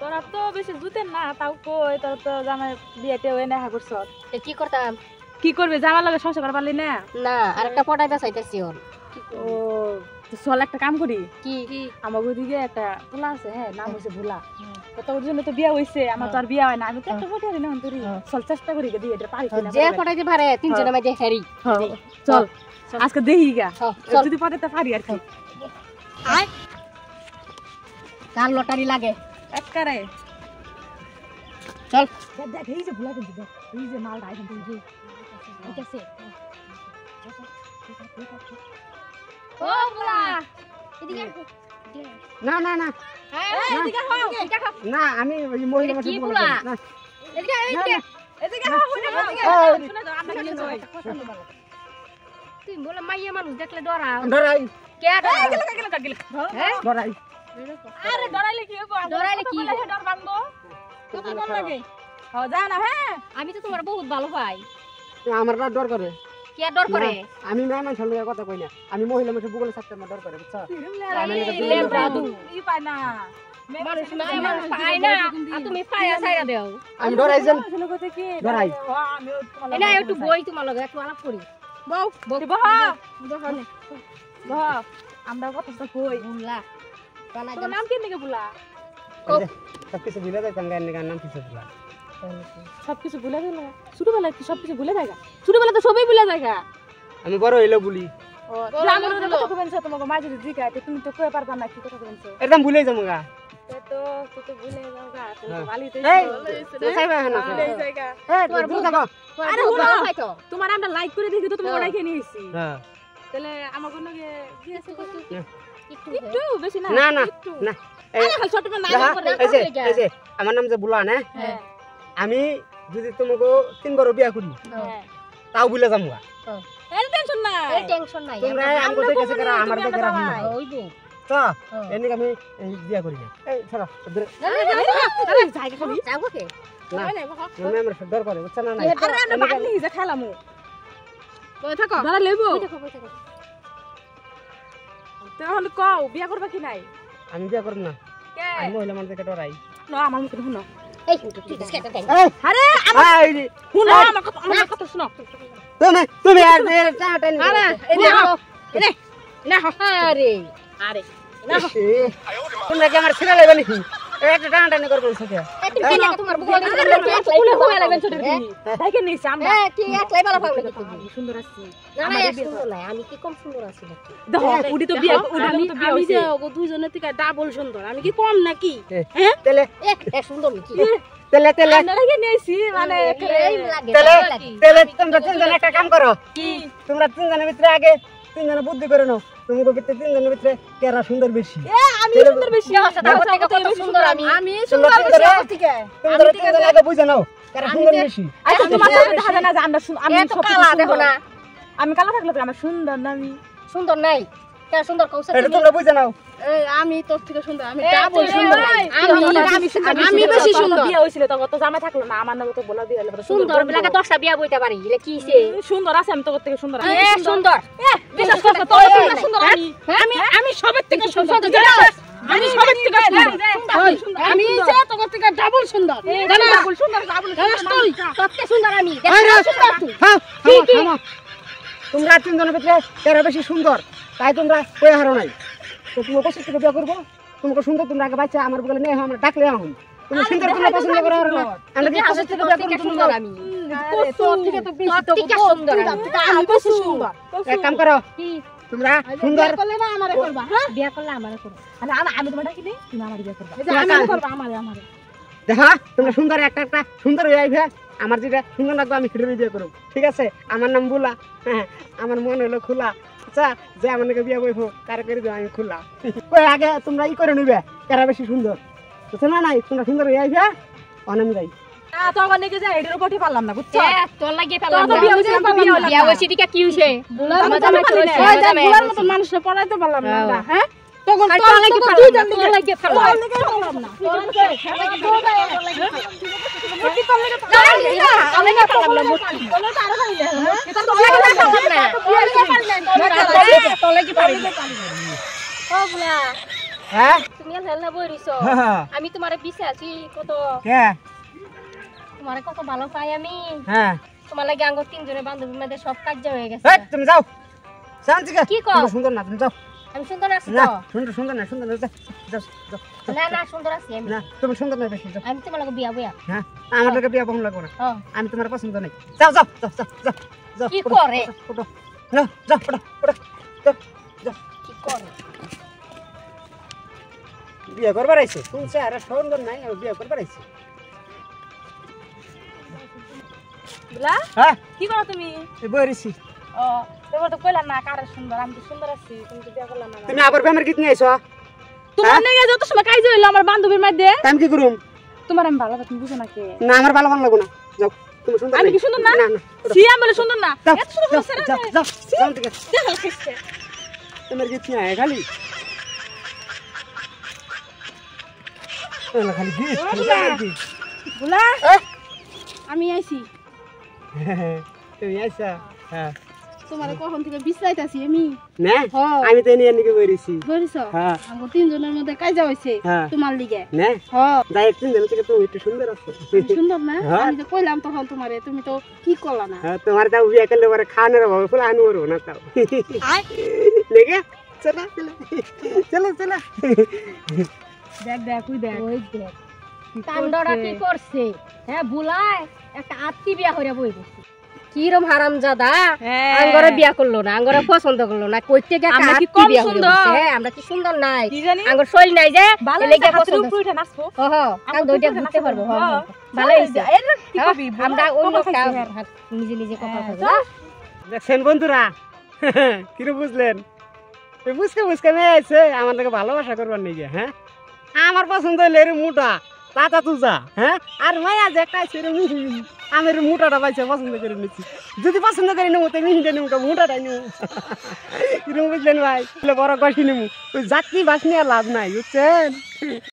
তোরা তো বেশি জুতেন না তাও কই তোর তো জামাই বিয়েতে হয়ে না করছ কি করতাম কি করবে জামার লগে সংসার করা পারলি না না আরেকটা পটাইতে চাইতেছি ওর ও তো চল একটা কাম করি কি আমার ওদিকে একটা পোলা আছে হ্যাঁ নাম হইছে ভোলা তো তোর জন্য তো বিয়া হইছে আমার তো আর বিয়া হয় না আমি তো একটা পটাই না তোর চল চেষ্টা করি দিয়ে এটা পারি কিনা যে পটাইতে পারে তিনজনের মধ্যে হেরি চল আজকে দেখি গা যদি পটাইতে পারি আর কি আয় কার লটারি লাগে একবারে চল দেখ এই যে ভোলা কিন্তু দেখ এই যে মাল রাই কিন্তু এই যে ঠিক আছে ও ভোলা এদিকে না না না এদিকে হও এদিকে হও না আমি ওই মহিলা কি মানুষ বলা? না এদিকে এদিকে এদিকে হও এদিকে শুনে দাও আমরা কি কই তুই বলে মাইয়া মানুষ দেখলে ডরাও ডরাই কে ডরাও গেল হ্যাঁ ডরাই আরে ডরাইলে কি হবে ডরাইলে কি হবে? ডর ভাঙবো কত ডর লাগে হ যা না হ্যাঁ আমি তো তোমার বহুত ভালো পাই আমার না ডর করে কে ডর করে আমি মেয়ে মানুষের লগে কথা কই না আমি মহিলা মানুষের বুগলে থাকতে আমার ডর করে বুঝছো ই পায় না মানুষ মাইয়া মানুষ পায় না আর তুমি পায়া ছাইরা দাও আমি ডরাই যান ডরাই এনা একটু বই তোমার লগে একটু আলাপ করি বউ বহ বহ আমরা কত তো কই বুলা বানা তোর নাম কি নাকি বুলা সবকিছু ভুলে যাইতাম গান নাম কিছু বলা সবকিছু ভুলে গেল ছোটবেলায় কি সবকিছু ভুলে যায় ছোটবেলায় তো সবই ভুলে যায় আমি বড় হইলো বলি ও আমার কথা কইছো তোমাকে মাঝে জিকা তুমি তো কই পারবা না কি কথা কইছো একদম ভুলে যাবো গা তো তুই তো ভুলে যাও গা তুমি তো ভালোই এই তো তো চাইবা না ভুলে যায়গা এই দূর থাকো আরে হুনো তোমার আমরা লাইক করে দেখি তো তুমি ওটাই খেয়ে নিয়েছি হ্যাঁ তাহলে আমার কোনো কি আছে একটু একটু বেশি না না না না আরে খালি ছোট না এই যে আমার নাম যে বুলা না হ্যাঁ আমি যদি তোমাকে 3 বার বিয়া করি হ্যাঁ তাও ভুলে যাবো গা এর টেনশন না এই টেনশন নাই তোমরা আমগো দেখেছে করা আমার দেখে রাখি না হইবো তো এনে আমি বিয়া করি না এই ছাড়ো দূরে আরে জায়গা খালি যাবো কে না আমি আমার ডর করে বুঝছ না না আরে আমরা বাদ নিয়ে যা খেলামু বই থাকো দাঁড়া লেবো বই থাকো তাহলে কও বিয়া করবা কি নাই আমি বিয়া করব না কে আমি মহিলা মানুষ দেখে ডরাই না আমার মুখে শুনো এই তুই ডিসকাটা দেন এই আরে আরে শুনো আমার কথা শুনো তুমি আর যে টাটা নি আরে এই নে না আরে আরে তোমরা কি আমার ছেলে লাগবে নাকি একটা টাটা নি করবেন সাথে তুই কি লাগে তোমার বুকে স্কুলে হয়ে লাগবেন ছোট দেখে নিছে আমরা কি একলাই ভালো পাবে সুন্দর আছি না না সুন্দর নাই আমি কি কম সুন্দর আছি নাকি দেখো উডি তো বিয়া উডি তো বিয়া হইছে ও দুইজনের থেকে ডাবল সুন্দর আমি কি কম নাকি হ্যাঁ তেলে এক সুন্দর নাকি তেলে তেলে আপনারা কি নিয়েছি মানে এই লাগে তেলে তেলে তোমরা তিনজন একটা কাম করো কি তোমরা তিনজনের ভিতরে আগে তিনজনে বুদ্ধি করে নাও তোমাদের ভিতরে তিনজনের ভিতরে কেরা সুন্দর বেশি আমি সুন্দর বেশি কত সুন্দর আমি সুন্দর বেশি থেকে তোমরা তিনজন আগে বুঝে নাও কেরা সুন্দর বেশি আচ্ছা তোমার সাথে দেখা যায় না যে আমরা আমি এত কালা দেখো না আমি কালো থাকলে তো আমার সুন্দর না আমি সুন্দর নাই কে সুন্দর কৌশল এটা তোমরা বুঝে নাও আমি তোর থেকে সুন্দর আমি ডাবল সুন্দর আমি বেশি সুন্দর বিয়ে হইছিল তো কত জামা থাকলো না আমার নামে তো বলা বিয়ে হলো সুন্দর বিলাকে 10টা বিয়া বইতে পারি এলে কিছে সুন্দর আছে আমি তোর থেকে সুন্দর এ সুন্দর বিশ্বাস কর তোর সুন্দর আমি আমি সবার থেকে সুন্দর আমি সবার থেকে সুন্দর আমি সে তোর থেকে ডাবল সুন্দর ডাবল সুন্দর ডাবল তুই তোর থেকে সুন্দর আমি তোমরা তিনজনের ভিতরে কেরা বেশি সুন্দর তাই তোমরা কই হারো নাই তো তুমি কষ্ট থেকে বিয়ে করবো তোমাকে সুন্দর তোমরা আগে বাচ্চা আমার বলে নেই আমরা ডাকলে এখন তুমি সুন্দর তোমরা পছন্দ করো আর না আমরা কি কষ্ট থেকে বিয়ে করব সুন্দর আমি তোর থেকে তো বেশি তোর থেকে সুন্দর আমি বেশি সুন্দর এক কাম করো কি তোমরা সুন্দর করলে না আমারে করবা হ্যাঁ বিয়া করলে আমারে করো আরে আমি তোমার ডাকি নেই তুমি আমার বিয়ে করবা আমি করবা আমারে দেখা তোমরা সুন্দর একটা একটা সুন্দর হয়ে আইবে আমার যেটা সুন্দর লাগবে আমি সেটা বিয়ে করব ঠিক আছে আমার নাম বুলা হ্যাঁ আমার মন হলো খোলা আচ্ছা যে আমার নাকি বিয়ে বইবো কারে করে দেবো আমি খোলা কই আগে তোমরা ই করে নিবে কারা বেশি সুন্দর বুঝছো না নাই তোমরা সুন্দর হয়ে আইবে অনাম যাই তখন নাকি যে এটার উপর পারলাম না বুঝছো তোর লাগিয়ে পেলাম তো বিয়ে হইছে বিয়া হইছে দিকে কি হইছে বুলার মত মানুষে পড়াইতে পারলাম না হ্যাঁ তখন তোর লাগিয়ে পেলাম তোর লাগিয়ে পেলাম না হ্যাঁ তুমি হেলনা বই রইছো হ্যাঁ। আমি তোমারে বিছে আছি কত কে তোমারে কত ভালো পাই আমি হ্যাঁ তোমার লাগি আঙ্গ তিনজনের বান্ধবীর মধ্যে সব কাজ হয়ে গেছে এই তুমি যাও শান্তি কি কও? তুমি সুন্দর না তুমি যাও আমি সুন্দর আছি না তো সুন্দর না যাও যাও যাও। না না সুন্দর আছি আমি না তুমি সুন্দর না বেশি যাও আমি তোমার লাগে বিয়া বইয়া হ্যাঁ আমার লোকে বিয়া বহন লাগবো না হ্যাঁ আমি তোমার পছন্দ নাই যাও যাও যাও যাও যাও যাও কি ওঠো, করে? ওঠো, ওঠো। যাও যাও ওঠো, ওঠো, যাও যাও কি করে বিয়া করবার আইছে তুমি চেহারা সুন্দর নাই আমি বিয়া করবার আইছে বুলা হ্যাঁ কি করো তুমি এই বইরিছি ও তোমার তো কইলা না কারে সুন্দর আমি তো সুন্দর আছি তুমি তো বিয়া করলা না তুমি আবার প্রেমের গীত নিয়ে আইছো তোমার নিয়ে যত সময় কাজ হইলো আমার বান্ধবীর মধ্যে আমি কি করুম তোমার আমি ভালো তুমি বুঝো না কে না আমার ভালো ভালো লাগবো না যাও তুমি সুন্দর আমি নাই। কি সুন্দর না না না ওঠো। সি আমি বলে সুন্দর না যাও এত সুন্দর যাও ছেলে যাও যাও যাও ঠিক আছে দেখাল খেসছে প্রেমের গীত নিয়ে আয় খালি না, খালি গীত খালি প্রেমের গীত। বুলা আহ! আমি আইছি তুমি আইসা হ্যাঁ তোমার কখন থেকে বিশ্রাইতাছি আমি না হ্যাঁ। আমি তো নিয়ে নিকে বইরিছি বুঝছ হ্যাঁ আমার তিনজনের মধ্যে কাজা হইছে হ্যাঁ। তোমার লিগে না হ্যাঁ যাই একদিন দিন থেকে তুমি একটু সুন্দর আছো সুন্দর না হ্যাঁ। আমি তো কইলাম তখন তোমারে তুমি তো কি করলা না হ্যাঁ তোমার তাও বিয়ে করলে পরে খাওয়ানোর অভাবে ফুল আনু করবো না তাও লেগে চলো চলো চলো চলো দেখ দেখ তুই দেখ ওই দেখ কাণ্ডটা কি করছে হ্যাঁ বুলায় একটা আত্মি বিয়া হইরা বই দিছে কিরম হারামজাদা হ্যাঁ। আঙ্গরে বিয়া করলো না আঙ্গরে পছন্দ করলো না কই থেকে একটা আমরা কি আত্মি কম বিয়া হইরা সুন্দর? বইছে। হ্যাঁ আমরা কি সুন্দর নাই কি জানি আঙ্গর শৈল নাই যে ভালো এলেগে হাতের পছন্দ উপরে উঠে নাচবো হ হ আঙ্গ দুইটা ঘুরতে পারবো হ হ। ভালো হইছে কি করবি আমরা অন্য কপাল খাইছি কাজ হ্যাঁ। নিজে নিজে কথা হ্যাঁ, কইবো দেখছেন বন্ধুরা কিরম বুঝলেন এই বুঝকে বুঝকে মেয়ে আছে আমার লোকে ভালোবাসা করবার নিয়ে হ্যাঁ আমার পছন্দ হইলে এর মোটা তাতা তুজা হ্যাঁ আর মায়া যে একটা আছে এরম মিহি মিহি। আমি এর মোটাটা পাইছে পছন্দ করে নিচ্ছি যদি পছন্দ করে নেবো তো মিহিটা নেবো মোটাটাই নেবো কিরম বুঝলেন ভাই বড় কষি নেবো ওই যাত্রী বাস নিয়ে লাভ নাই বুঝছেন